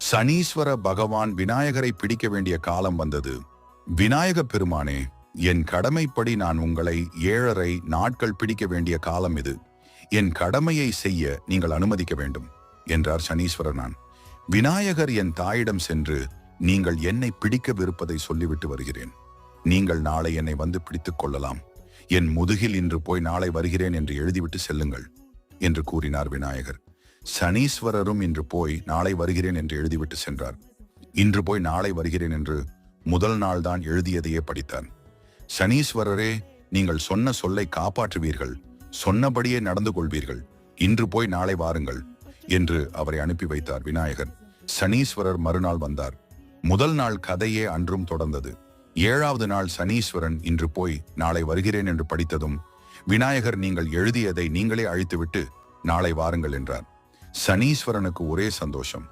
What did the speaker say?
சனீஸ்வர பகவான் விநாயகரை பிடிக்க வேண்டிய காலம் வந்தது. விநாயக பெருமானே, என் கடமைப்படி நான் உங்களை 7.5 நாட்கள் பிடிக்க வேண்டிய காலம் இது. என் கடமையை செய்ய நீங்கள் அனுமதிக்க வேண்டும் என்றார் சனீஸ்வரர். நான் விநாயகர் என் தாயிடம் சென்று, நீங்கள் என்னை பிடிக்கவிருப்பதை சொல்லிவிட்டு வருகிறேன். நீங்கள் நாளை என்னை வந்து பிடித்துக் கொள்ளலாம். என் முதுகில் இன்று போய் நாளை வருகிறேன் என்று எழுதிவிட்டு செல்லுங்கள் என்று கூறினார் விநாயகர். சனீஸ்வரரும் இன்று போய் நாளை வருகிறேன் என்று எழுதிவிட்டு சென்றார். இன்று போய் நாளை வருகிறேன் என்று முதல் நாள் தான் எழுதியதையே படித்தார். சனீஸ்வரரே, நீங்கள் சொன்ன சொல்லை காப்பாற்றுவீர்கள், சொன்னபடியே நடந்து கொள்வீர்கள், இன்று போய் நாளை வாருங்கள் என்று அவரை அனுப்பி வைத்தார் விநாயகர். சனீஸ்வரர் மறுநாள் வந்தார். முதல் நாள் கதையே அன்றும் தொடர்ந்தது. 7வது நாள் சனீஸ்வரன் இன்று போய் நாளை வருகிறேன் என்று படித்ததும் விநாயகர், நீங்கள் எழுதியதை நீங்களே அழித்துவிட்டு நாளை வாருங்கள் என்றார். சனீஸ்வரனுக்கு ஒரே சந்தோஷம்.